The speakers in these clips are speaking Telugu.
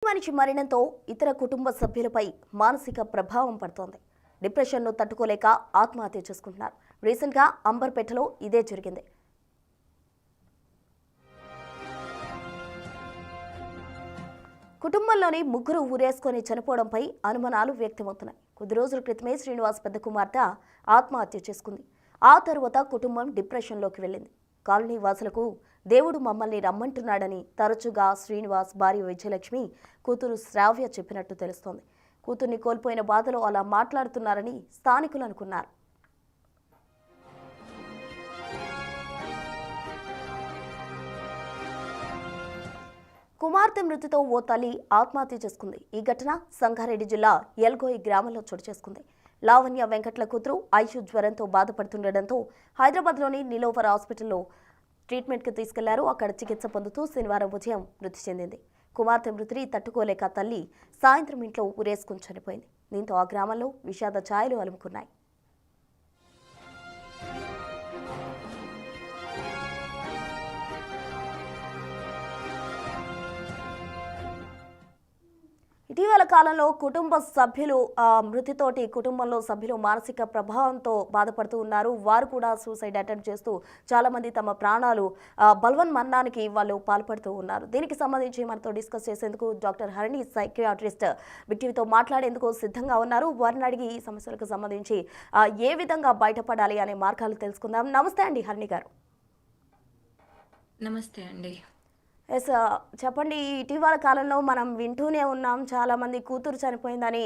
మనిషి మరణంతో ఇతర కుటుంబ సభ్యులపై మానసిక ప్రభావం పడుతోంది. డిప్రెషన్ను తట్టుకోలేక ఆత్మహత్య చేసుకుంటున్నారు. రీసెంట్గా అంబర్పేటలో ఇదే జరిగింది. కుటుంబంలోని ముగ్గురు ఊరేసుకొని చనిపోవడంపై అనుమానాలు వ్యక్తమవుతున్నాయి. కొద్ది రోజుల క్రితమే శ్రీనివాస్ పెద్ద కుమార్తె ఆత్మహత్య చేసుకుంది. ఆ తరువాత కుటుంబం డిప్రెషన్లోకి వెళ్ళింది. కాలనీ వాసులకు దేవుడు మమ్మల్ని రమ్మంటున్నాడని తరచుగా శ్రీనివాస్ భార్య విజయలక్ష్మి కూతురు శ్రావ్య చెప్పినట్టు తెలుస్తోంది. కూతుర్ని కోల్పోయిన బాధలో అలా మాట్లాడుతున్నారని స్థానికులు అనుకున్నారు. కుమార్తె మృతితో ఓ తల్లి ఆత్మహత్య చేసుకుంది. ఈ ఘటన సంగారెడ్డి జిల్లా ఎల్గోయి గ్రామంలో చోటు చేసుకుంది. లావణ్య వెంకట్ల కూతురు ఐషు జ్వరంతో బాధపడుతుండటంతో హైదరాబాద్లోని నిలోఫర్ హాస్పిటల్లో ట్రీట్మెంట్కి తీసుకెళ్లారు. అక్కడ చికిత్స పొందుతూ శనివారం ఉదయం మృతి చెందింది. కుమార్తె మృతిని తట్టుకోలేక తల్లి సాయంత్రం ఇంట్లో ఊరేసుకుని చనిపోయింది. దీంతో ఆ గ్రామంలో విషాద ఛాయలు అలుముకున్నాయి. ఇటీవల కాలంలో కుటుంబ సభ్యులు మృతితోటి కుటుంబంలో సభ్యులు మానసిక ప్రభావంతో బాధపడుతూ ఉన్నారు. వారు కూడా సూసైడ్ అటెంప్ట్ చేస్తూ చాలామంది తమ ప్రాణాలు బలవన్ మరణానికి వాళ్ళు పాల్పడుతూ ఉన్నారు. దీనికి సంబంధించి మనతో డిస్కస్ చేసేందుకు డాక్టర్ హరిణి సైకియాట్రిస్ట్ బిగ్ టీవీతో మాట్లాడేందుకు సిద్ధంగా ఉన్నారు. వారిని అడిగి ఈ సమస్యలకు సంబంధించి ఏ విధంగా బయటపడాలి అనే మార్గాలు తెలుసుకుందాం. నమస్తే అండి హరిణి గారు. నమస్తే అండి. ఎస్, చెప్పండి. ఇటీవల కాలంలో మనం వింటూనే ఉన్నాం, చాలామంది కూతురు చనిపోయిందని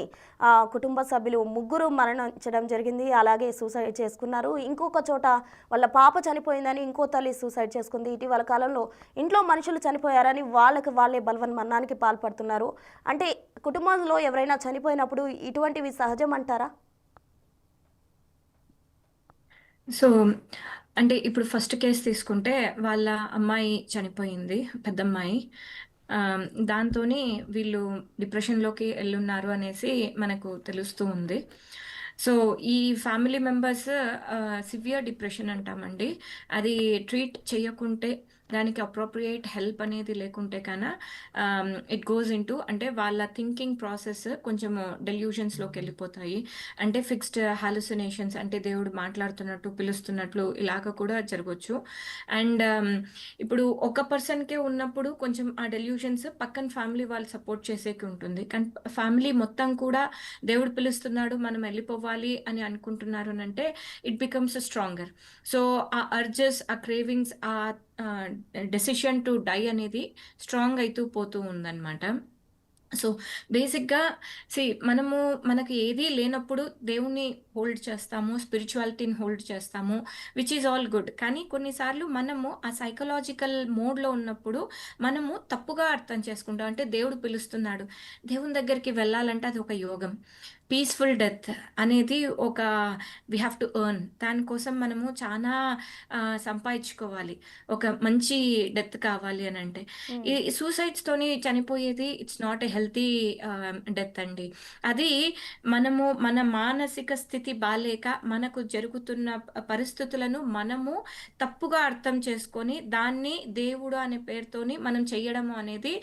కుటుంబ సభ్యులు ముగ్గురు మరణించడం జరిగింది. అలాగే సూసైడ్ చేసుకున్నారు. ఇంకొక చోట వాళ్ళ పాప చనిపోయిందని ఇంకో తల్లి సూసైడ్ చేసుకుంది. ఇటీవల కాలంలో ఇంట్లో మనుషులు చనిపోయారని వాళ్ళే బలవన్ మరణానికి పాల్పడుతున్నారు. అంటే కుటుంబంలో ఎవరైనా చనిపోయినప్పుడు ఇటువంటివి సహజం అంటారా? సో, అంటే ఇప్పుడు ఫస్ట్ కేస్ తీసుకుంటే వాళ్ళ అమ్మాయి చనిపోయింది, పెద్దమ్మాయి. దాంతోని వీళ్ళు డిప్రెషన్‌లోకి ఎళ్ళున్నారు అనేసి మనకు తెలుస్తూ ఉంది. సో, ఈ ఫ్యామిలీ మెంబర్స్ సివియర్ డిప్రెషన్ అంటామండి. అది ట్రీట్ చేయకుంటే, దానికి అప్రోప్రియేట్ హెల్ప్ అనేది లేకుంటే ఇట్ గోస్ ఇంటూ అంటే వాళ్ళ థింకింగ్ ప్రాసెస్ కొంచెము డెల్యూషన్స్‌లోకి వెళ్ళిపోతాయి. అంటే ఫిక్స్డ్ హాలుసినేషన్స్ అంటే దేవుడు మాట్లాడుతున్నట్టు, పిలుస్తున్నట్లు ఇలాగ కూడా జరగొచ్చు. అండ్ ఇప్పుడు ఒక పర్సన్‌కే ఉన్నప్పుడు కొంచెం ఆ డెల్యూషన్స్ పక్కన ఫ్యామిలీ వాళ్ళు సపోర్ట్ చేసేకి ఉంటుంది. కానీ ఫ్యామిలీ మొత్తం కూడా దేవుడు పిలుస్తున్నాడు, మనం వెళ్ళిపోవాలి అని అనుకుంటున్నారు అనంటే ఇట్ బికమ్స్ స్ట్రాంగర్. సో, ఆ అర్జెస్, ఆ క్రేవింగ్స్, ఆ డెసిషన్ టు డై అనేది స్ట్రాంగ్ అయితూ పోతూ ఉందన్నమాట. సో, బేసిక్‌గా మనకి ఏదీ లేనప్పుడు దేవుడిని హోల్డ్ చేస్తాము, స్పిరిచువాలిటీని హోల్డ్ చేస్తాము, విచ్ ఈజ్ ఆల్ గుడ్. కానీ కొన్నిసార్లు మనము ఆ సైకలాజికల్ మోడ్‌లో ఉన్నప్పుడు మనము తప్పుగా అర్థం చేసుకుంటాం. అంటే దేవుడు పిలుస్తున్నాడు. దేవుని దగ్గరికి వెళ్ళాలంటే అది ఒక యోగం. పీస్‌ఫుల్ డెత్ అనేది వి హావ్ టు ఎర్న్. దానికోసం మనము చానా సంపాదించుకోవాలి. ఒక మంచి డెత్ కావాలి అనంటే. ఈ సూసైడ్స్‌తోని చనిపోయేది it's not a healthy death అండి. అది మన మానసిక స్థితి బాలేక మనకు జరుగుతున్న పరిస్థితులను మనము తప్పుగా అర్థం చేసుకొని, దాన్ని దేవుడు అనే పేరుతోని మనం చెయ్యడము అనేది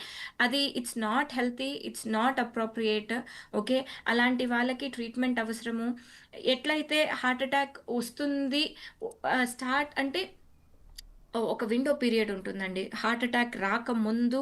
అది it's not healthy, it's not appropriate. Okay. అలాంటి వాళ్ళకి ట్రీట్మెంట్ అవసరము. ఎట్లయితే హార్ట్ అటాక్ వస్తుంది స్టార్ట్ అంటే ఒక విండో పీరియడ్ ఉంటుందండి. హార్ట్ అటాక్ రాకముందు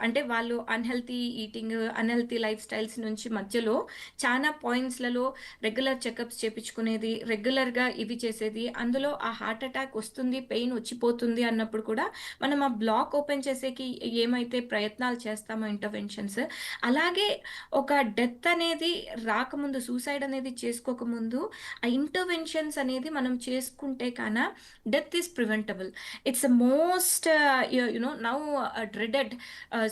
అంటే వాళ్ళు unhealthy eating, unhealthy life styles నుంచి మధ్యలో చానా పాయింట్స్‌లలో రెగ్యులర్ చెకప్స్ చేపించుకునేది, రెగ్యులర్‌గా ఇవి చేసేది. అందులో ఆ హార్ట్ అటాక్ వస్తుంది, పెయిన్ వచ్చిపోతుంది అన్నప్పుడు కూడా మనం ఆ బ్లాక్ ఓపెన్ చేసేకి ఏమైతే ప్రయత్నాలు చేస్తామో ఇంటర్వెన్షన్స్, అలాగే ఒక డెత్ అనేది రాకముందు, సూసైడ్ అనేది చేసుకోకముందు ఆ ఇంటర్వెన్షన్స్ అనేది మనం చేసుకుంటే death is preventable. It's most now dreaded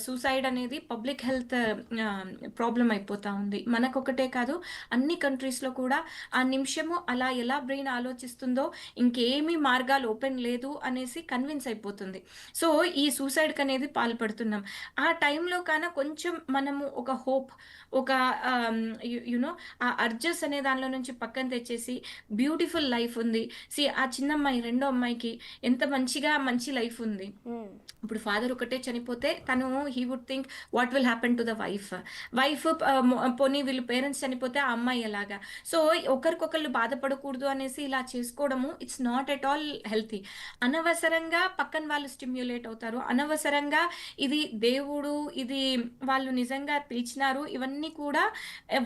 suicide అనేది పబ్లిక్ హెల్త్ ప్రాబ్లం అయిపోతా ఉంది. మనకొకటే కాదు, అన్ని కంట్రీస్‌లో కూడా ఆ నిమిషము అలా ఎలా బ్రెయిన్ ఆలోచిస్తుందో ఇంకేమీ మార్గాలు ఓపెన్ లేదు అనేసి కన్విన్స్ అయిపోతుంది. సో, ఈ సూసైడ్‌కి అనేది పాల్పడుతున్నాం. ఆ టైంలో కొంచెం మనము ఒక హోప్, ఒక ఆ అర్జెస్ అనే దానిలో నుంచి పక్కన తెచ్చేసి బ్యూటిఫుల్ లైఫ్ ఉంది. ఆ చిన్నమ్మాయి, రెండో అమ్మాయికి ఎంత మంచి లైఫ్ ఉంది. హ్మ్. ఇప్పుడు ఫాదర్ ఒకటే చనిపోతే తను he would think what will happen to the wife పోనీ వీళ్ళు పేరెంట్స్ చనిపోతే ఆ అమ్మాయి ఎలాగా. సో ఒకరికొకళ్ళు బాధపడకూడదు అనేసి ఇలా చేసుకోవడము it's not at all healthy. అనవసరంగా పక్కన వాళ్ళు స్టిమ్యులేట్ అవుతారు. అనవసరంగా ఇది దేవుడు, ఇది వాళ్ళు నిజంగా పిలిచినారు, ఇవన్నీ కూడా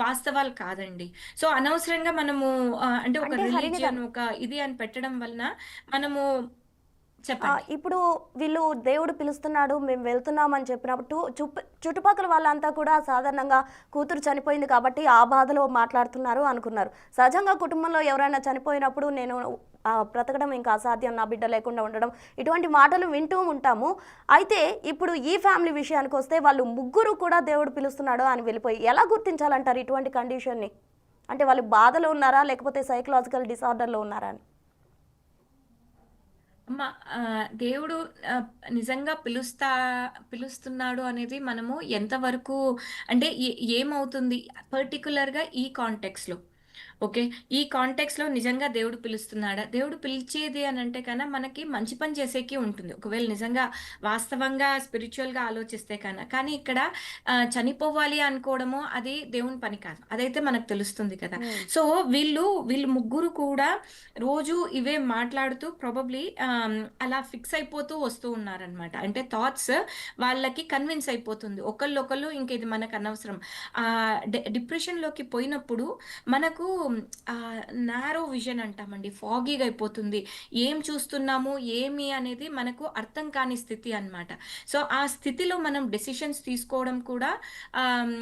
వాస్తవాలు కాదండి. సో అనవసరంగా మనము అంటే ఒక అంటే హరిణి రిలీజియన్ గారు, ఒక ఇది అని పెట్టడం వలన మనము చెప్పండి. ఇప్పుడు వీళ్ళు దేవుడు పిలుస్తున్నాడు, మేము వెళ్తున్నాం అని చెప్పినప్పుడు చుట్టుపక్కల వాళ్ళంతా కూడా సాధారణంగా కూతురు చనిపోయింది కాబట్టి ఆ బాధలో మాట్లాడుతున్నారు అనుకున్నారు. సహజంగా కుటుంబంలో ఎవరైనా చనిపోయినప్పుడు నేను బ్రతకడం ఇంకా అసాధ్యం, నా బిడ్డ లేకుండా ఉండడం, ఇటువంటి మాటలు వింటూ ఉంటాము. అయితే ఇప్పుడు ఈ ఫ్యామిలీ విషయానికి వస్తే వాళ్ళు ముగ్గురు కూడా దేవుడు పిలుస్తున్నాడు అని వెళ్ళిపోయి ఎలా గుర్తించాలంటారు ఇటువంటి కండిషన్ని? అంటే వాళ్ళు బాధలో ఉన్నారా లేకపోతే సైకలాజికల్ డిసార్డర్లో ఉన్నారా అని? అమ్మ దేవుడు ఆహ్, నిజంగా పిలుస్తున్నాడు అనేది మనము ఎంతవరకు అంటే ఏమవుతుంది పర్టిక్యులర్‌గా ఈ కాంటెక్స్‌లో. ఓకే. ఈ కాంటెక్స్‌లో నిజంగా దేవుడు పిలుస్తున్నాడా? దేవుడు పిలిచేది అనంటే మనకి మంచి పని చేసేకి ఉంటుంది. ఒకవేళ నిజంగా వాస్తవంగా స్పిరిచ్యువల్‌గా ఆలోచిస్తే కానీ ఇక్కడ చనిపోవాలి అనుకోవడము అది దేవుని పని కాదు. అదైతే మనకు తెలుస్తుంది కదా! హ్మ్. సో వీళ్ళు ముగ్గురు కూడా రోజు ఇవే మాట్లాడుతూ ప్రాబబ్లీ అలా ఫిక్స్ అయిపోతూ వస్తూ ఉన్నారనమాట. అంటే థాట్స్ వాళ్ళకి కన్విన్స్ అయిపోతుంది. ఒకళ్ళొకళ్ళు ఇంక ఇది మనకనవసరం. డిప్రెషన్‌లోకి పోయినప్పుడు మనకు నారో విజన్ అంటామండి. ఫాగీగా అయిపోతుంది. ఏం చూస్తున్నాము, ఏమి అనేది మనకు అర్థం కాని స్థితి అన్నమాట. సో, ఆ స్థితిలో మనం డెసిషన్స్ తీసుకోవడం కూడా ఆహ్,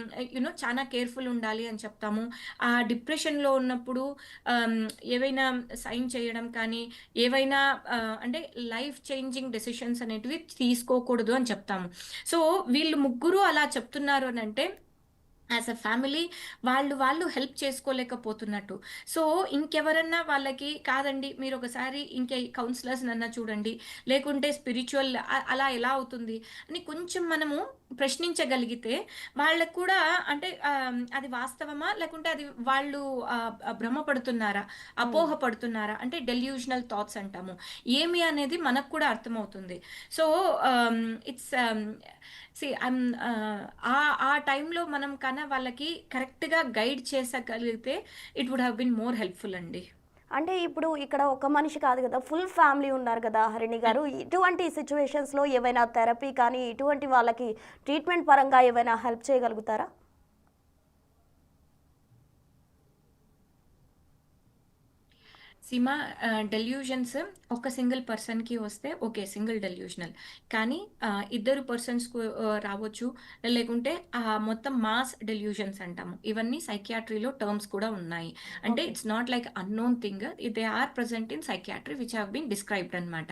చాలా కేర్‌ఫుల్ ఉండాలి అని చెప్తాము. ఆ డిప్రెషన్‌లో ఉన్నప్పుడు ఆహ్, ఏవైనా సైన్ చేయడం కానీ, ఏవైనా అంటే లైఫ్ చేంజింగ్ డెసిషన్స్ అనేటివి తీసుకోకూడదు అని చెప్తాము. సో, వీళ్ళు ముగ్గురు అలా చెప్తున్నారు అనంటే యాస్ ఎ ఫ్యామిలీ వాళ్ళు హెల్ప్ చేసుకోలేకపోతున్నట్టు. సో, ఇంకెవరన్నా వాళ్ళకి కాదండి మీరొకసారి కౌన్సిలర్స్‌నన్నా చూడండి. లేకుంటే స్పిరిచ్యువల్ అలా ఎలా అవుతుంది అని కొంచెం మనము ప్రశ్నించగలిగితే వాళ్ళకి కూడా అంటే అది వాస్తవమా? లేకుంటే అది వాళ్ళు భ్రమపడుతున్నారా? హ్మ్. అపోహ పడుతున్నారా? అంటే డెల్యూషనల్ థాట్స్ అంటాము. ఏమి అనేది మనకు కూడా అర్థమవుతుంది. సో, ఇట్స్ సీ ఐమ్ ఆ టైంలో మనం వాళ్ళకి కరెక్ట్‌గా గైడ్ చేసగలిగితే it would have been more హెల్ప్‌ఫుల్ అండి. అంటే ఇప్పుడు ఇక్కడ ఒక మనిషి కాదు కదా! ఫుల్ ఫ్యామిలీ ఉన్నారు కదా హరిణి గారు. ఇటువంటి సిట్యుయేషన్స్‌లో ఏవైనా థెరపీ కానీ, ఇటువంటి వాళ్ళకి ట్రీట్మెంట్ పరంగా ఏవైనా హెల్ప్ చేయగలుగుతారా? సీమ డెల్యూషన్స్ ఒక సింగిల్ పర్సన్‌కి వస్తే ఓకే. Single delusional. కానీ ఇద్దరు పర్సన్స్‌కు రావచ్చు. లేకుంటే మొత్తం మాస్ డెల్యూషన్స్ అంటాము. ఇవన్నీ సైకియాట్రీలో టర్మ్స్ కూడా ఉన్నాయి. అంటే okay. It's not like unknown thing. They are present in psychiatry which have been described అనమాట.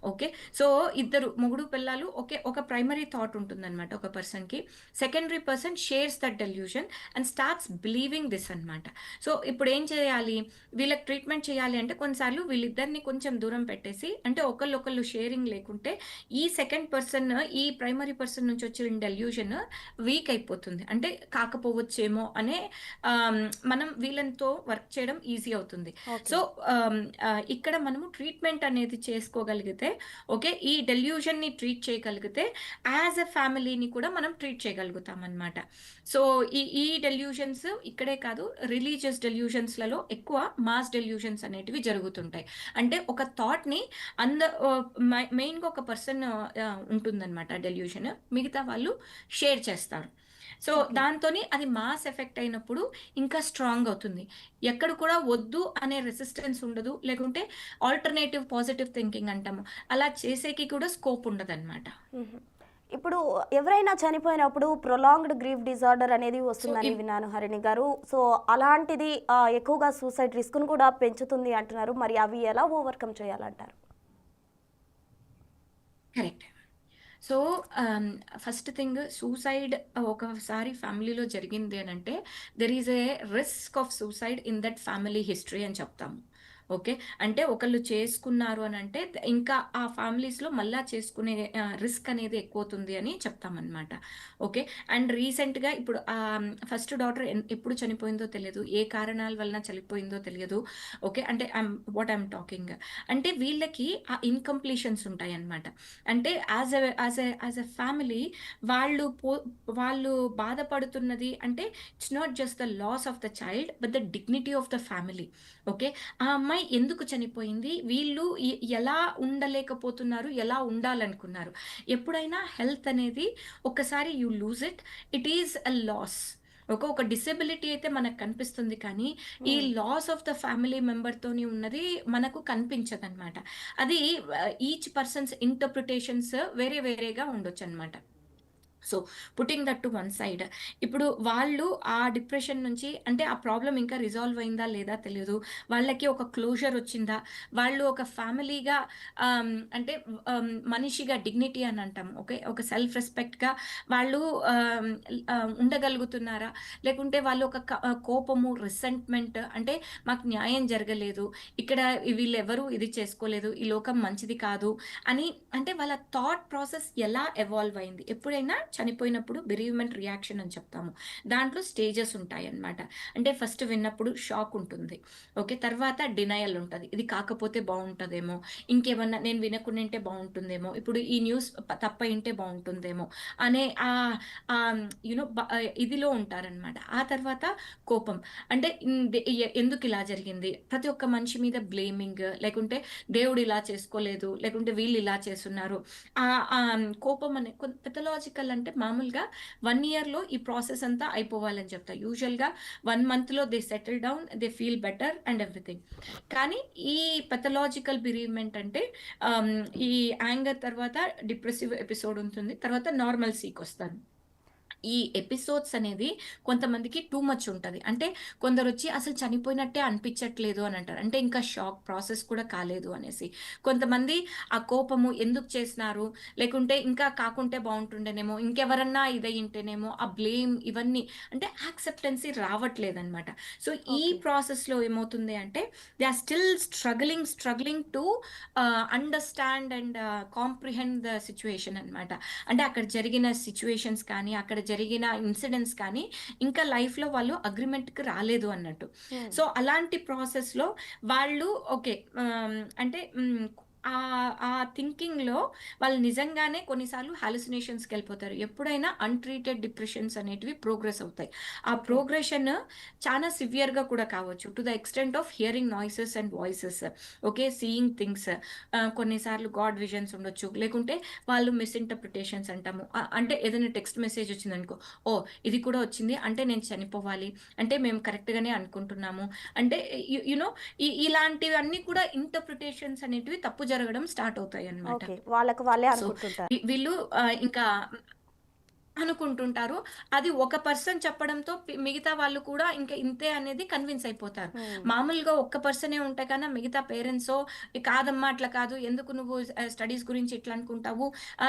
ఓకే. సో, ఇద్దరు మొగుడు పెళ్ళాలు ఒక ప్రైమరీ థాట్ ఉంటుందనమాట ఒక పర్సన్‌కి. Secondary person shares that delusion and starts believing this అనమాట. సో, ఇప్పుడేం చేయాలి? వీళ్ళకి ట్రీట్మెంట్ చేయాలి అంటే కొన్నిసార్లు వీళ్ళిద్దరిని కొంచెం దూరం పెట్టేసి అంటే ఒకళ్ళొకళ్ళు షేరింగ్ లేకుంటే ఈ సెకండ్ పర్సన్ ఈ ప్రైమరీ పర్సన్ నుంచి వచ్చిన డెల్యూషన్ వీక్ అయిపోతుంది. అంటే కాకపోవచ్చేమో అనే ఆహ్, మనం వీళ్ళతో వర్క్ చేయడం ఈజీ అవుతుంది. ఓకే. సో, ఇక్కడ మనము ట్రీట్మెంట్ అనేది చేసుకోగలిగితే ఓకే. ఈ డెల్యూషన్‌ని ట్రీట్ చేయగలిగితే యాస్ ఎ ఫ్యామిలీని కూడా మనం ట్రీట్ చేయగలుగుతామనమాట. సో, ఈ డెల్యూషన్స్ ఇక్కడే కాదు రిలీజియస్ డెల్యూషన్స్‌లలో ఎక్కువ మాస్ డెల్యూషన్స్ అనేటివి జరుగుతుంటాయి. అంటే ఒక థాట్‌ని అంద ఆహ్, మెయిన్‌గా ఒక పర్సన్ ఉంటుందనమాట డెల్యూషన్. మిగతా వాళ్ళు షేర్ చేస్తారు. So, okay. దాంతోని అది మాస్ ఎఫెక్ట్ అయినప్పుడు ఇంకా స్ట్రాంగ్ అవుతుంది. ఎక్కడ కూడా వద్దు అనే రెసిస్టెన్స్ ఉండదు. లేకుంటే ఆల్టర్‌నేటివ్ పాజిటివ్ థింకింగ్ అంటాము. అలా చేసేకి కూడా స్కోప్ ఉండదనమాట. హుహు. ఇప్పుడు ఎవరైనా చనిపోయినప్పుడు ప్రొలాంగ్డ్ గ్రీఫ్ డిజార్డర్ అనేది సో, వస్తుందని విన్నాను హరిణి గారు. సో, అలాంటిది ఎక్కువగా సూసైడ్ రిస్క్‌ను కూడా పెంచుతుంది అంటున్నారు. మరి అవి ఎలా ఓవర్‌కమ్ చేయాలంటారు? Correct. So, first thing suicide ఒకసారి ఫ్యామిలీలో జరిగింది అనంటే, there is a risk of suicide in that family history అని చెప్తాము. ఓకే. అంటే ఒకళ్ళు చేసుకున్నారు అనంటే ఇంకా ఆ ఫ్యామిలీస్‌లో మళ్ళా చేసుకునే రిస్క్ అనేది ఎక్కువవుతుంది అని చెప్తామనమాట. ఓకే. అండ్ రీసెంట్‌గా ఇప్పుడు ఫస్ట్ డాటర్ ఎప్పుడు చనిపోయిందో తెలియదు. ఏ కారణాల వలన చనిపోయిందో తెలియదు. ఓకే. అంటే వాట్ ఐయామ్ టాకింగ్. అంటే వీళ్ళకి ఆ ఇన్‌కంప్లీషన్స్ ఉంటాయన్నమాట. అంటే యాస్ ఎ ఫ్యామిలీ వాళ్ళు వాళ్ళు బాధపడుతున్నది అంటే it's not just the loss of the child but the dignity of the family. Okay. ఆ అమ్మాయి ఎందుకు చనిపోయింది? వీళ్ళు ఎలా ఉండలేకపోతున్నారు? ఎలా ఉండాలనుకున్నారు? ఎప్పుడైనా హెల్త్ అనేది ఒక్కసారి you lose it, it is a loss. ఒక డిసెబిలిటీ అయితే మనకు కనిపిస్తుంది కానీ, ఈ hmm. Loss of the family మెంబర్‌తోని ఉన్నది మనకు కనిపించదనమాట. అది ఈచ్ పర్సన్స్ ఇంటర్ప్రిటేషన్స్ వేరే వేరేగా ఉండొచ్చనమాట. So, putting that to one side. ఇప్పుడు వాళ్ళు ఆ డిప్రెషన్ నుంచి అంటే ఆ ప్రాబ్లమ్ ఇంకా రిజాల్వ్ అయిందా లేదా తెలీదు. వాళ్ళకి ఒక క్లోజర్ వచ్చిందా? వాళ్ళు ఒక ఫ్యామిలీగా అంటే మనిషిగా డిగ్నిటీ అని అంటాం. ఓకే. ఒక సెల్ఫ్ రెస్పెక్ట్‌గా వాళ్ళు ఆహ్, ఉండగలుగుతున్నారా? లేకుంటే వాళ్ళు ఒక కోపము, రిసెంట్‌మెంట్ అంటే మాకు న్యాయం జరగలేదు. ఇక్కడ వీళ్ళెవరు ఇది చేసుకోలేదు. ఈ లోకం మంచిది కాదు అని అంటే వాళ్ళ థాట్ ప్రాసెస్ ఎలా ఎవాల్వ్ అయింది. ఎప్పుడైనా చనిపోయినప్పుడు బెరీవ్‌మెంట్ రియాక్షన్ అని చెప్తాము. దాంట్లో స్టేజెస్ ఉంటాయన్నమాట. అంటే ఫస్ట్ విన్నప్పుడు షాక్ ఉంటుంది. ఓకే. తర్వాత డినయల్ ఉంటది. ఇది కాకపోతే బావుంటదేమో, ఇంకేమన్నా నేను వినకుండుంటే బావుంటుందేమో, ఇప్పుడు ఈ న్యూస్ తప్పయింటే బావుంటుందేమో అనే ఇదిలో ఉంటారనమాట. ఆ తర్వాత కోపం. అంటే హ్మ్, దె ఎ ఎందుకిలా జరిగింది? ప్రతి ఒక్క మనిషి మీద బ్లేమింగ్ లేకుంటే దేవుడు ఇలా చేసుకోలేదు, లేకుంటే వీళ్ళు ఇలా చేసున్నారు. కోపం అనే పెథలాజికల్ అంటే మామూలుగా 1 ఇయర్‌లో ఈ ప్రాసెస్ అంతా అయిపోవాలని చెప్తా. యూజువల్‌గా 1 మంత్‌లో they settle down, they feel better and everything. కానీ ఈ పెథలాజికల్ బిరీవ్‌మెంట్ అంటే ఆహ్, ఈ యాంగర్ తర్వాత డిప్రెసివ్ ఎపిసోడ్ ఉంటుంది. తర్వాత నార్మల్సీకొస్తారు. ఈ ఎపిసోడ్స్ అనేది కొంతమందికి టూ మచ్ ఉంటది. అంటే కొందరొచ్చి అసలు చనిపోయినట్టే అనిపించట్లేదు అని అంటారు. అంటే ఇంకా షాక్ ప్రాసెస్ కూడా కాలేదు అనేసి. కొంతమంది ఆ కోపము ఎందుకు చేసినారు? లేకుంటే ఇంకా కాకుంటే బావుంటుండేనేమో, ఇంకెవరన్నా ఇదయ్యుంటేనేమో, ఆ బ్లేమ్ ఇవన్నీ అంటే యాక్సెప్టెన్సీ రావట్లేదనమాట. సో, ఈ ఓకే. ప్రాసెస్‌లో ఏమవుతుంది అంటే they are still struggling to understand and comprehend the situation అనమాట. అంటే అక్కడ జరిగిన సిట్యుయేషన్స్ కానీ, అక్కడ జరిగిన ఇన్సిడెంట్స్ కానీ, ఇంకా లైఫ్‌లో వాళ్ళు అగ్రీమెంట్‌కి రాలేదు అన్నట్టు. హ్మ్. సో, అలాంటి ప్రాసెస్‌లో వాళ్ళు ఓకే. అంటే ఆ థింకింగ్‌లో వాళ్ళు నిజంగానే కొన్నిసార్లు హాలుసినేషన్స్‌కెళ్ళిపోతారు. ఎప్పుడైనా అన్‌ట్రీటెడ్ డిప్రెషన్స్ అనేటివి ప్రోగ్రెస్ అవుతాయి. ఆ ఓకే. ప్రోగ్రెషన్ చాలా సివియర్‌గా కూడా కావచ్చు. To the extent of hearing noises and voices. Okay. Seeing things. కొన్నిసార్లు గాడ్ విజన్స్ ఉండొచ్చు. లేకుంటే వాళ్ళు మిస్‌ఇంటర్‌ప్రిటేషన్స్ అంటాము. అంటే ఏదైనా టెక్స్ట్ మెసేజ్ వచ్చిందనుకో, ఓహ్! ఇది కూడా వచ్చింది. అంటే నేను చనిపోవాలి. అంటే మేము కరెక్ట్‌గానే అనుకుంటున్నాము. అంటే యూ నో ఇలాంటివన్నీ కూడా ఇంటర్‌ప్రిటేషన్స్ అనేటివి తప్పు జరగడం స్టార్ట్ అవుతాయన్నమాట. ఓకే. వాళ్ళకి వాళ్ళే సో, అనుకుంటుంటారు. వీళ్ళు ఇంకా అనుకుంటుంటారు. అది ఒక పర్సన్ చెప్పడంతో మిగతా వాళ్ళు కూడా ఇంక ఇంతే అనేది కన్విన్స్ అయిపోతారు. హ్మ్. మామూలుగా ఒక్క పర్సనే ఉంటే కన్నా మిగతా పేరెంట్సో కాదమ్మా అట్లా కాదు. ఎందుకు నువ్వు స్టడీస్ గురించి ఇట్లా అనుకుంటావు?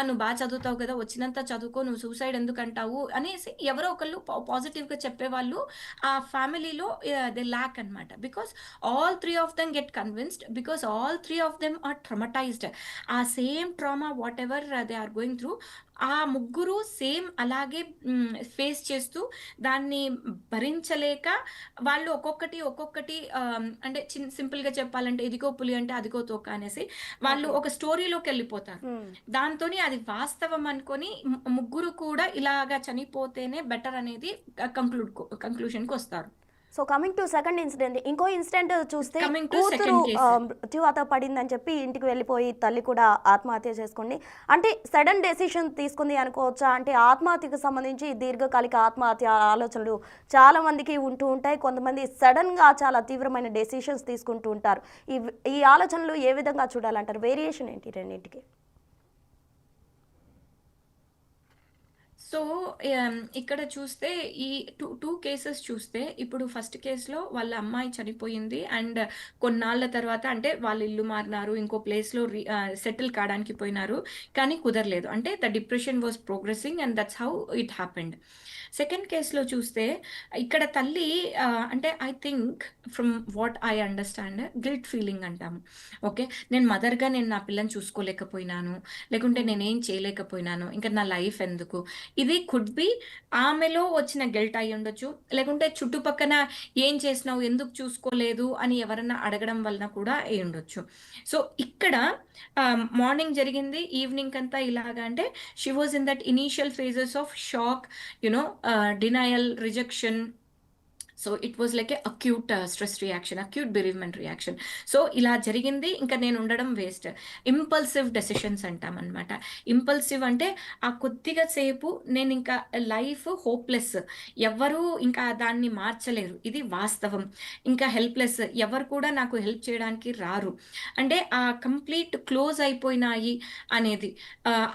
నువ్వు చదువుతావు కదా! వచ్చినంత చదువుకో. నువ్వు సూసైడ్ ఎందుకంటావు? అనేసి ఎవరో ఒకళ్ళు పాజిటివ్‌గా చెప్పేవాళ్ళు ఆ ఫ్యామిలీలో దే ల్యాక్ అన్నమాట. Because all 3 of them get convinced because all 3 of them are traumatized. ఆ same trauma whatever they are going through ఆ ముగ్గురు సేమ్ అలాగే ఫేస్ చేస్తూ దాన్ని భరించలేక వాళ్ళు ఒక్కొక్కటి అంటే సింపుల్‌గా చెప్పాలంటే ఇదిగో పులి అంటే అదిగో తోక అనేసి వాళ్ళు ఓకే. ఒక స్టోరీలోకెళ్ళిపోతారు. హ్మ్. దాంతోని అది వాస్తవం అనుకోని ముగ్గురు కూడా ఇలాగా చనిపోతేనే బెటర్ అనేది కంక్లూషన్‌కొస్తారు. So, coming to second incident. ఇంకో ఇన్సిడెంట్ చూస్తే కమింగ్ టు కూతురు సెకండ్ కేస్. మృత్యువాత పడిందని చెప్పి ఇంటికి వెళ్ళిపోయి తల్లి కూడా ఆత్మహత్య చేసుకుంది. అంటే సడన్ డెసిషన్ తీసుకుంది అనుకోవచ్చా? అంటే ఆత్మహత్యకు సంబంధించి దీర్ఘకాలిక ఆత్మహత్య ఆలోచనలు చాలా మందికి ఉంటూ ఉంటాయి. కొంతమంది సడన్‌గా చాలా తీవ్రమైన డెసిషన్స్ తీసుకుంటూ ఉంటారు. ఈ ఆలోచనలు ఏ విధంగా చూడాలంటారు? వేరియేషన్ ఏంటి రెండింటికి? సో, ఇక్కడ చూస్తే ఈ 2 కేసెస్ చూస్తే, ఇప్పుడు ఫస్ట్ కేస్‌లో వాళ్ళ అమ్మాయి చనిపోయింది. అండ్ కొన్నాళ్ళ తర్వాత అంటే వాళ్ళు ఇల్లు మారినారు. ఇంకో ప్లేస్‌లో సెటిల్ కాడానికి పోయినారు. కానీ కుదరలేదు. అంటే the depression was progressing and that's how it happened. Second కేస్‌లో చూస్తే ఇక్కడ తల్లి అంటే I think from what I understand guilt feeling అంటాము. ఓకే. నేను నా పిల్లని చూసుకోలేకపోయినాను. లేకుంటే హ్మ్. నేనేం చేయలేకపోయినాను. ఇంక నా లైఫ్ ఎందుకు? ఇది కుడ్ బి ఆమెలో వచ్చిన గిల్ట్ అయ్యుండొచ్చు. లేకుంటే చుట్టుపక్కన ఏం చేసినావు? ఎందుకు చూసుకోలేదు? అని ఎవరన్నా అడగడం వలన కూడా అయ్యుండొచ్చు. సో, ఇక్కడ మార్నింగ్ జరిగింది. ఈవినింగ్‌కంతా ఇలాగా అంటే she was in that initial phases of shock, denial, rejection. So, it was like a acute stress reaction, acute bereavement reaction. So, ఇలా జరిగింది. ఇంక నేను ఉండడం వేస్ట్. ఇంపల్సివ్ డెసిషన్స్ అంటామనమాట. ఇంపల్సివ్ అంటే ఆ కొద్దిగా సేపు నేనింక లైఫ్ హోప్‌లెస్. ఎవ్వరూ ఇంకా దాన్ని మార్చలేరు. ఇది వాస్తవం. ఇంకా హెల్ప్‌లెస్. ఎవరు కూడా నాకు హెల్ప్ చేయడానికి రారు. అంటే కంప్లీట్ క్లోజ్ అయిపోయినాయి అనేది.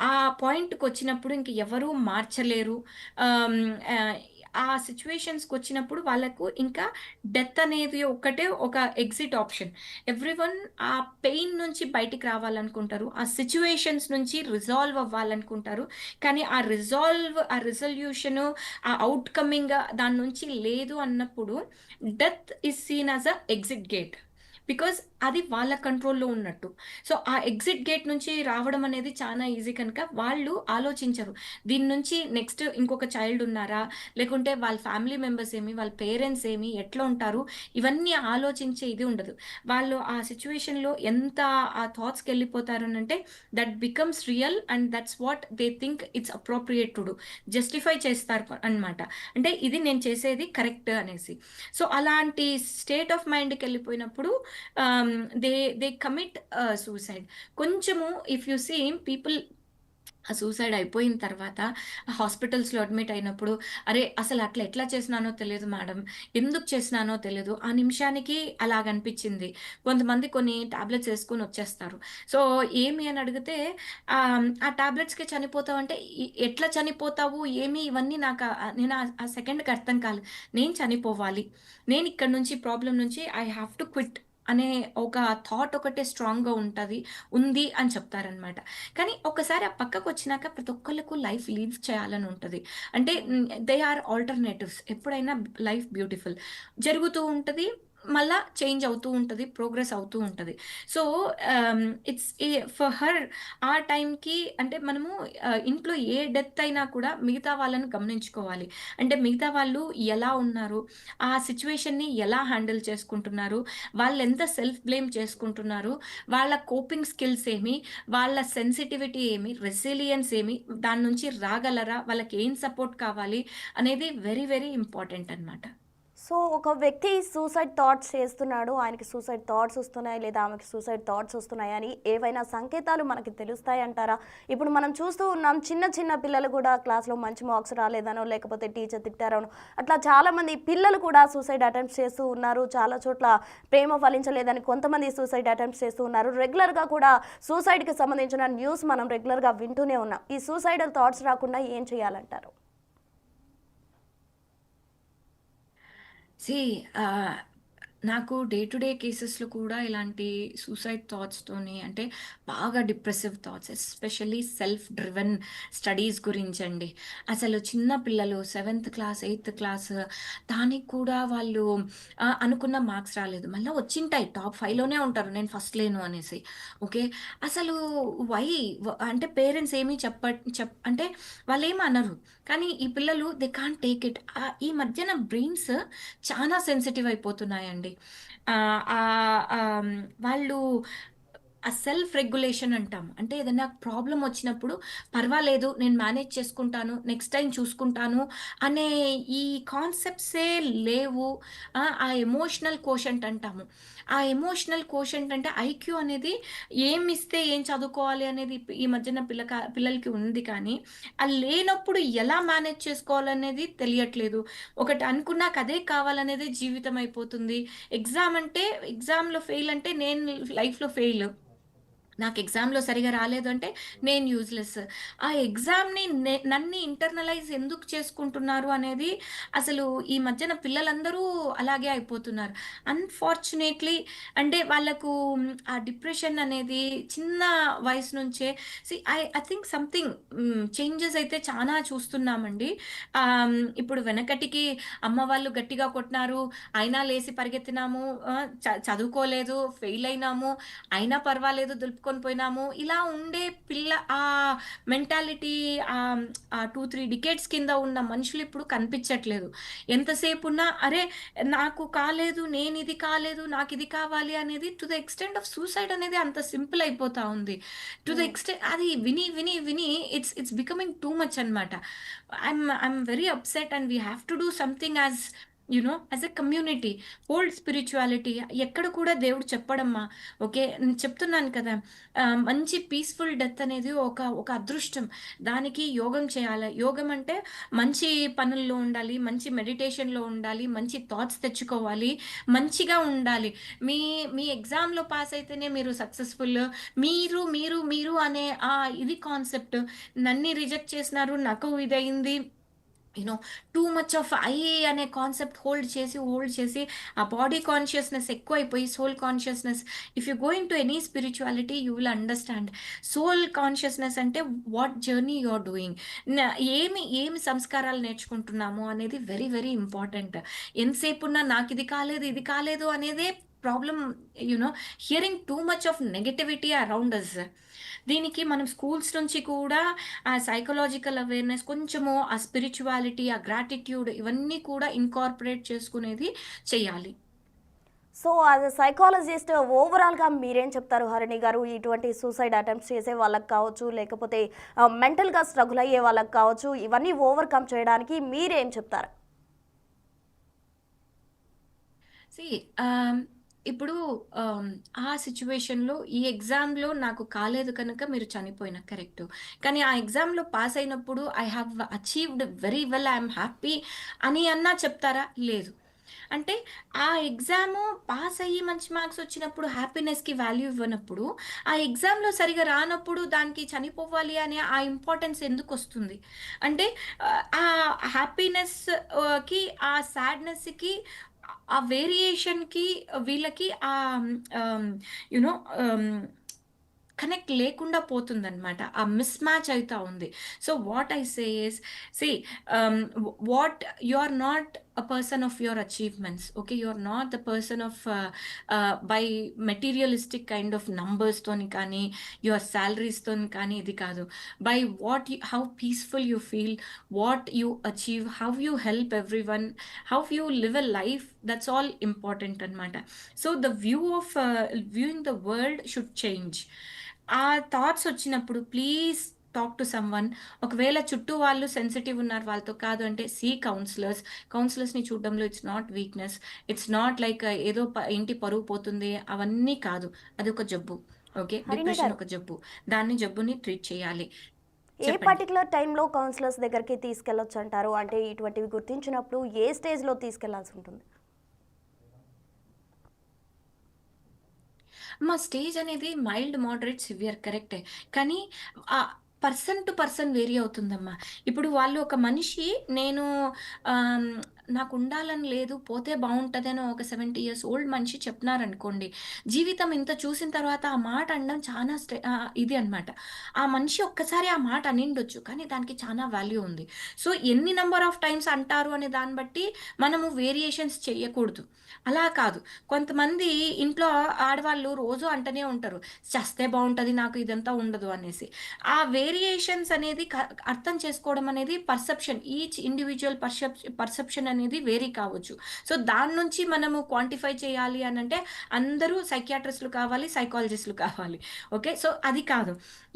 ఆ పాయింట్‌కొచ్చినప్పుడు ఇంక ఎవరూ మార్చలేరు. ఆహ్, హ్మ్, ఆహ్, ఆ సిట్యుయేషన్స్‌కొచ్చినప్పుడు వాళ్ళకు ఇంకా డెత్ అనేది ఒక్కటే ఒక ఎగ్జిట్ ఆప్షన్. ఎవ్రీవన్ ఆ పెయిన్ నుంచి బయటికి రావాలనుకుంటారు. ఆ సిట్యుయేషన్స్ నుంచి రిజాల్వ్ అవ్వాలనుకుంటారు. కానీ ఆ రిజల్యూషను, ఆ ఔట్‌కమింగ్ దాని నుంచి లేదు అన్నప్పుడు death is seen as a exit gate. Because అది వాళ్ళ కంట్రోల్‌లో ఉన్నట్టు. సో, ఆ ఎగ్జిట్ గేట్ నుంచి రావడం అనేది చానా ఈజీ కనుక వాళ్ళు ఆలోచించరు. దీని నుంచి నెక్స్ట్ ఇంకొక చైల్డ్ ఉన్నారా? లేకుంటే వాళ్ళ ఫ్యామిలీ మెంబర్స్ ఏమి? వాళ్ళ పేరెంట్స్ ఏమి? ఎట్లా ఉంటారు? ఇవన్నీ ఆలోచించే ఇది ఉండదు. వాళ్ళు ఆ సిట్యుయేషన్‌లో ఎంత ఆ థాట్స్‌కెళ్ళిపోతారనంటే that becomes real and that's what they think it's appropriate to do. Justify చేస్తారు అన్నమాట. అంటే ఇది నేను చేసేది కరెక్ట్ అనేసి. సో, అలాంటి స్టేట్ ఆఫ్ మైండ్‌కెళ్ళిపోయినప్పుడు ఆహ్, దే దే కమిట్ సూసైడ్. కొంచెము ఇఫ్ యూ సీ పీపుల్ ఆ సూసైడ్ అయిపోయిన తర్వాత హాస్పిటల్స్‌లో అడ్మిట్ అయినప్పుడు, "అరే! అసలు అట్లా ఎట్లా చేసినానో తెలియదు మేడం. ఎందుకు చేసినానో తెలీదు. ఆ నిమిషానికి అలాగనిపిచ్చింది." కొంతమంది కొన్ని టాబ్లెట్స్ యేసుకొని వచ్చేస్తారు. సో, ఏమి అని అడిగితే ఆ టాబ్లెట్స్‌కే చనిపోతావంటే, ఎట్లా చనిపోతావు? ఏమి ఇవన్నీ నాకు నేను ఆ సెకండ్‌కి అర్థం కాలేదు. నేను చనిపోవాలి. నేను ఇక్కడి నుంచి ప్రాబ్లమ్ నుంచి ఐ హావ్ టు క్విట్ అనే ఒక థాట్ ఒకటే స్ట్రాంగ్‌గా ఉంది అని చెప్తారనమాట. కానీ ఒక్కసారి ఆ పక్కకొచ్చినాక ప్రతి ఒక్కళ్ళకు లైఫ్ లీడ్ చేయాలని ఉంటది. అంటే హ్మ్. They are alternatives. ఎప్పుడైనా లైఫ్ బ్యూటిఫుల్. జరుగుతూ ఉంటది. మళ్ళా చేంజ్ అవుతూ ఉంటది. ప్రోగ్రెస్ అవుతూ ఉంటది. సో, ఇట్స్ ఫర్ హర్ ఆ టైంకి అంటే మనము ఇంట్లో ఏ డెత్ అయినా కూడా మిగతా వాళ్ళని గమనించుకోవాలి. అంటే మిగతా వాళ్ళు ఎలా ఉన్నారు? ఆ సిట్యుయేషన్‌ని ఎలా హ్యాండిల్ చేసుకుంటున్నారు? వాళ్ళెంత సెల్ఫ్ బ్లేమ్ చేసుకుంటున్నారు? వాళ్ళ కోపింగ్ స్కిల్స్ ఏమి? వాళ్ళ సెన్సిటివిటీ ఏమి? రెసిలియన్స్ ఏమి? దాని నుంచి రాగలరా? వాళ్ళకేం సపోర్ట్ కావాలి? అనేది వెరీ, వెరీ ఇంపార్టెంట్ అనమాట. సో, ఒక వ్యక్తి సూసైడ్ థాట్స్ చేస్తున్నాడు. ఆయనకి సూసైడ్ థాట్స్ వస్తున్నాయి లేదా ఆమెకి సూసైడ్ థాట్స్ వస్తున్నాయని ఏవైనా సంకేతాలు మనకి తెలుస్తాయంటారా? ఇప్పుడు మనం చూస్తూ ఉన్నాం చిన్న చిన్న పిల్లలు కూడా క్లాస్‌లో మంచి మార్క్స్ రాలేదనో, లేకపోతే టీచర్ తిట్టారనో, అట్లా చాలామంది పిల్లలు కూడా సూసైడ్ అటెంప్ట్స్ చేస్తూ ఉన్నారు. చాలా చోట్ల ప్రేమ ఫలించలేదని కొంతమంది సూసైడ్ అటెంప్ట్స్ చేస్తూ ఉన్నారు. రెగ్యులర్‌గా కూడా సూసైడ్‌కి సంబంధించిన న్యూస్ మనం రెగ్యులర్‌గా వింటూనే ఉన్నాం. ఈ సూసైడల్ థాట్స్ రాకుండా ఏం చేయాలంటారు? సీ ఆహ్, నాకు డే టు డే కేసెస్‌లో కూడా ఇలాంటి సూసైడ్ థాట్స్‌తోని అంటే బాగా depressive thoughts especially self driven studies గురించండి. అసలు చిన్న పిల్లలు సెవెంత్ క్లాస్, ఎయిత్ క్లాస్ దానికి కూడా వాళ్ళు అనుకున్న మార్క్స్ రాలేదు. మళ్ళా వచ్చింటాయి టాప్ 5లోనే ఉంటారు. నేను ఫస్ట్ లేను అనేసి. ఓకే. అసలు వై? అంటే పేరెంట్స్ ఏమి అంటే వాళ్ళేమి అనరు. కానీ ఈ పిల్లలు దే కాంట్ టేక్ ఇట్. ఈ మధ్యన బ్రెయిన్స్ చానా సెన్సిటివ్ అయిపోతున్నాయండి. ఆహ్, ఆహ్, ఆహ్, వాళ్ళు ఆ సెల్ఫ్ రెగ్యులేషన్ అంటాం. అంటే ఏదైనా ప్రాబ్లమ్ వచ్చినప్పుడు పర్వాలేదు నేను మేనేజ్ చేసుకుంటాను. నెక్స్ట్ టైమ్ చూసుకుంటాను అనే ఈ కాన్సెప్ట్సే లేవు. ఆ ఎమోషనల్ కోషంట్ అంటాము. ఆ ఎమోషనల్ కోషంట్ అంటే ఐక్యూ అనేది ఏమిస్తే ఏం చదువుకోవాలి అనేది ఈ మధ్యన పిల్లలకి ఉంది కానీ, అది లేనప్పుడు ఎలా మేనేజ్ చేసుకోవాలనేది తెలియట్లేదు. ఒకటి అనుకున్నాక అదే కావాలనేదే జీవితం అయిపోతుంది. ఎగ్జామ్ అంటే ఎగ్జామ్‌లో ఫెయిల్ అంటే నేను లైఫ్‌లో ఫెయిల్. నాకు ఎగ్జామ్‌లో సరిగ్గా రాలేదు అంటే నేను యూజ్‌లెస్. ఆ ఎగ్జామ్‌ని నన్ను ఇంటర్నలైజ్ ఎందుకు చేసుకుంటున్నారు అనేది అసలు ఈ మధ్యన పిల్లలందరూ అలాగే అయిపోతున్నారు. అన్‌ఫార్చునేట్‌లీ అంటే వాళ్ళకు ఆ డిప్రెషన్ అనేది చిన్న వయసు నుంచే ఐ థింక్ సంథింగ్ చేంజెస్ అయితే చానా చూస్తున్నామండి. ఇప్పుడు వెనకటికి అమ్మ వాళ్ళు గట్టిగా కొట్టినారు, అయినా లేసి పరిగెత్తినాము, చదువుకోలేదు, ఫెయిల్ అయినాము, అయినా పర్వాలేదు దులుపుకొని పోయినాము. ఇలా ఉండే మెంటాలిటీ ఆ 2, 3 డికేడ్స్ కింద ఉన్న మనుషులిప్పుడు కనిపిచ్చట్లేదు. ఎంతసేపున్నా అరే! నాకు కాలేదు, నేనిది కాలేదు, నాకిది కావాలి అనేది to the extent of suicide అనేది అంత సింపుల్ అయిపోతా ఉంది. టు ద హ్మ్. అది విని, విని, విని ఇట్స్ బికమింగ్ టూ మచ్ అనమాట. I'm very upset and we have to do something as a community. Hold spirituality ఎక్కడ కూడా దేవుడు చెప్పడమ్మా. ఓకే. నేను చెప్తున్నాను కదా! మంచి పీస్‌ఫుల్ డెత్ అనేది ఒక అదృష్టం. దానికి యోగం చేయాలి. యోగం అంటే మంచి పనుల్లో ఉండాలి, మంచి మెడిటేషన్‌లో ఉండాలి, మంచి థాట్స్ తెచ్చుకోవాలి, మంచిగా ఉండాలి. మీ మీ ఎగ్జామ్‌లో పాస్ అయితేనే మీరు సక్సెస్‌ఫుల్. మీరు, మీరు, మీరు అనే ఇది కాన్సెప్ట్ నన్ని రిజెక్ట్ చేసినారు. నాకు ఇదయింది. You know too much of I అనే కాన్సెప్ట్ హోల్డ్ చేసి ఆ బాడీ కాన్షియస్నెస్ ఎక్కువైపోయి soul consciousness. If you go into any spirituality you will understand. Soul consciousness అంటే what journey you are doing, ఏమి సంస్కారాలు నేర్చుకుంటున్నాము అనేది వెరీ వెరీ ఇంపార్టెంట్. ఎంతసేపు ఉన్నా నాకు ఇది కాలేదు, ఇది కాలేదు అనేదే problem. You know hearing too much of negativity around us. దీనికి మనం స్కూల్స్ నుంచి కూడా ఆ సైకలాజికల్ అవేర్‌నెస్ కొంచెము, ఆ స్పిరిచువాలిటీ, ఆ గ్రాటిట్యూడ్ ఇవన్నీ కూడా ఇన్కార్పొరేట్ చేసుకునేది చెయ్యాలి. సో యాజ్ ఎ సైకాలజిస్ట్ ఓవరాల్‌గా మీరేం చెప్తారు హరిణి గారు? ఇటువంటి సూసైడ్ అటెంప్ట్స్ చేసే వాళ్ళకి కావచ్చు, లేకపోతే మెంటల్‌గా స్ట్రగుల్ అయ్యే వాళ్ళకి కావచ్చు, ఇవన్నీ ఓవర్‌కమ్ చేయడానికి మీరేం చెప్తారు? సీ ఆహ్, ఇప్పుడు ఆహ్, ఆ సిట్యుయేషన్‌లో ఈ ఎగ్జామ్‌లో నాకు కాలేదు కనుక మీరు చనిపోయిన కరెక్టు. కానీ ఆ ఎగ్జామ్‌లో పాస్ అయినప్పుడు I have achieved very well, I am happy అని అన్నా చెప్తారా? లేదు. అంటే ఆ ఎగ్జాము పాస్ అయ్యి మంచి మార్క్స్ వచ్చినప్పుడు హ్యాపీనెస్‌కి వాల్యూ ఇవ్వనప్పుడు, ఆ ఎగ్జామ్‌లో సరిగ్గా రానప్పుడు దానికి చనిపోవాలి అనే ఆ ఇంపార్టెన్స్ ఎందుకొస్తుంది? అంటే ఆ హ్యాపీనెస్ కి, ఆ సాడ్‌నెస్‌కి, ఆ వేరియేషన్‌కి వీళ్ళకి ఆహ్, యూ నో ఆహ్ కనెక్ట్ లేకుండా పోతుందనమాట. ఆ మిస్ మ్యాచ్ అయితా ఉంది. So, what I say is see what you are not a person of your achievements. Okay. You are not the person of by materialistic kind of నంబర్స్‌తోని కానీ, యువర్ సాలరీస్‌తోని కానీ ఇది కాదు. By how peaceful you feel, what you achieve, how you help everyone, how you live a life, that's all important అనమాట. So, the viewing the world should change. ఆ థాట్స్ వచ్చినప్పుడు ప్లీజ్ టాక్ టు సమ్‌వన్. ఒకవేళ చుట్టూ వాళ్ళు సెన్సిటివ్ ఉన్నారు, వాళ్ళతో కాదు అంటే సీ కౌన్సిలర్స్. కౌన్సిలర్స్‌ని చూడడంలో it's not weakness. It's not like ఏదో ఇంటి పరువు పోతుంది అవన్నీ కాదు. అదొక జబ్బు. ఓకే. హరిణి డిప్రెషన్ గారు, ఒక జబ్బు. జబ్బుని ట్రీట్ చేయాలి. ఏ చెప్పండి. పర్టిక్యులర్ టైంలో కౌన్సిలర్స్ దగ్గరికి తీసుకెళ్ళొచ్చంటారు? అంటే ఇటువంటివి గుర్తించినప్పుడు ఏ స్టేజ్‌లో తీసుకెళ్లాల్సి ఉంటుంది? మా స్టేజ్ అనేది మైల్డ్, మోడరేట్, సివియర్ కరెక్టే. కానీ పర్సన్ టు పర్సన్ వేరీ అవుతుందమ్మా. ఇప్పుడు వాళ్ళు ఒక మనిషి నేను ఆహ్, నాకుండాలని లేదు, పోతే బావుంటదని ఒక 70 ఇయర్స్ ఓల్డ్ మనిషి చెప్తున్నారనుకోండి. జీవితం ఇంత చూసిన తర్వాత ఆ మాట అనడం చాలా ఇది అనమాట. ఆ మనిషి ఒక్కసారి ఆ మాట అనిండొచ్చు. కానీ దానికి చానా వాల్యూ ఉంది. సో, ఎన్ని నంబర్ ఆఫ్ టైమ్స్ అంటారు అనే దాన్ని బట్టి మనము వేరియేషన్స్ చెయ్యకూడదు. అలా కాదు. కొంతమంది ఇంట్లో ఆడవాళ్ళు రోజు అంటనే ఉంటారు. చస్తే బావుంటది, నాకు ఇదంతా ఉండదు అనేసి. ఆ వేరియేషన్స్ అనేది అర్థం చేసుకోవడం అనేది పర్సెప్షన్. ఈచ్ ఇండివిడ్యువల్ పర్సెప్షన్ అనేది వేరీ కావచ్చు. సో, దాని నుంచి మనము క్వాంటిఫై చేయాలి అనంటే అందరూ సైకియాట్రిస్ట్‌లు కావాలి, సైకాలజిస్ట్‌లు కావాలి. ఓకే. సో, అది కాదు.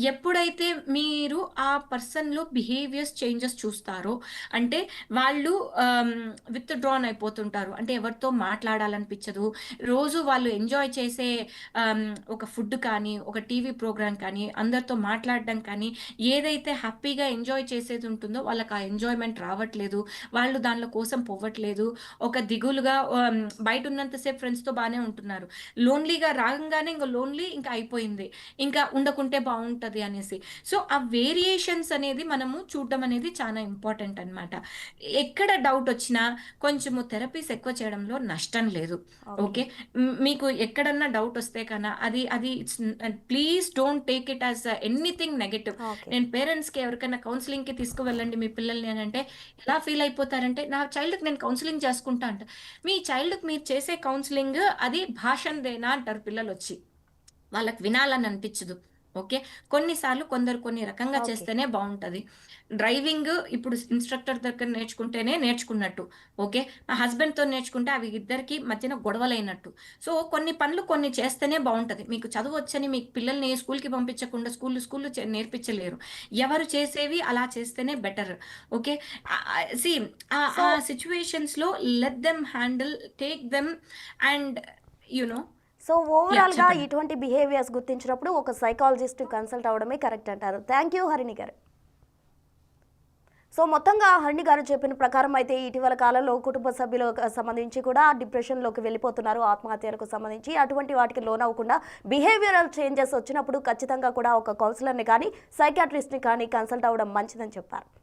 ఎప్పుడైతే మీరు ఆ పర్సన్‌లో బిహేవియర్స్ చేంజెస్ చూస్తారో, అంటే వాళ్ళు ఆహ్, విత్‌డ్రాన్ అయిపోతుంటారు. అంటే ఎవరితో మాట్లాడాలనిపించదు. రోజు వాళ్ళు ఎంజాయ్ చేసే ఆహ్, ఒక ఫుడ్ కానీ, ఒక టీవీ ప్రోగ్రామ్ కానీ, అందరితో మాట్లాడడం కానీ, ఏదైతే హ్యాపీగా ఎంజాయ్ చేసేది ఉంటుందో వాళ్ళకి ఆ ఎంజాయ్‌మెంట్ రావట్లేదు. వాళ్ళు దానిలో కోసం పోవట్లేదు. ఒక దిగులుగా బయట ఉన్నంతసేపు ఫ్రెండ్స్‌తో బానే ఉంటున్నారు. లోన్లీగా రాగంగానే ఇంక లోన్లీ ఇంకా అయిపోయింది. ఇంకా ఉండకుంటే బావుంటది అనేసి. సో, ఆ వేరియేషన్స్ అనేది మనము చూడడం అనేది చాలా ఇంపార్టెంట్ అనమాట. ఎక్కడ డౌటొచ్చినా కొంచెము థెరపీస్ ఎక్కువ చేయడంలో నష్టం లేదు. ఓకే. ఓకే. మీకు ఎక్కడన్నా డౌటొస్తే అది అది it's please don't take it as anything negative. Okay. నేను పేరెంట్స్‌కి ఎవరికైనా కౌన్సెలింగ్‌కి తీసుకువెళ్ళండి మీ పిల్లల్ని అనంటే, ఎలా ఫీల్ అయిపోతారంటే, నా చైల్డ్‌కి నేను కౌన్సెలింగ్ చేసుకుంటా అంట. మీ చైల్డ్‌కి మీరు చేసే కౌన్సెలింగ్ అది భాషందేనా అంటారు పిల్లలొచ్చి. వాళ్ళకి వినాలని అనిపించదు. ఓకే. కొన్ని సార్లు కొందరు కొన్ని రకంగా ఓకే. చేస్తేనే బావుంటది. డ్రైవింగ్ ఇప్పుడు ఇన్‌స్ట్రక్టర్ దగ్గర నేర్చుకుంటేనే నేర్చుకున్నట్టు. ఓకే. మా హస్బెండ్‌తో నేర్చుకుంటే అవి ఇద్దరికీ మధ్యన గొడవలైనట్టు. సో, కొన్ని పనులు కొన్ని చేస్తేనే బావుంటది. మీకు చదువొచ్చని మీ పిల్లల్ని స్కూల్‌కి పంపించకుండా స్కూల్‌లు నేర్పించలేరు. ఎవరు చేసేవి అలా చేస్తేనే బెటర్. ఓకే. సీ సో ఆ సిట్యుయేషన్స్‌లో let them handle, take them and you know so ఓవరాల్‌గా చెప్పండి. ఇటువంటి బిహేవియర్స్ గుర్తించినప్పుడు ఒక సైకాలజిస్ట్‌ని కన్సల్ట్ అవ్వడమే కరెక్ట్ అంటారు. థ్యాంక్ యూ హరిణి గారు. సో మొత్తంగా హరిణి గారు చెప్పిన ప్రకారం అయితే ఇటీవల కాలంలో కుటుంబ సభ్యులకు సంబంధించి కూడా డిప్రెషన్‌లోకి వెళ్ళిపోతున్నారు. ఆత్మహత్యలకు సంబంధించి అటువంటి వాటికి లోనవ్వకుండా బిహేవియరల్ చేంజెస్ వచ్చినప్పుడు ఖచ్చితంగా కూడా ఒక కౌన్సిలర్‌ని కానీ, సైకియాట్రిస్ట్‌ని కానీ కన్సల్ట్ అవ్వడం మంచిదని చెప్పారు.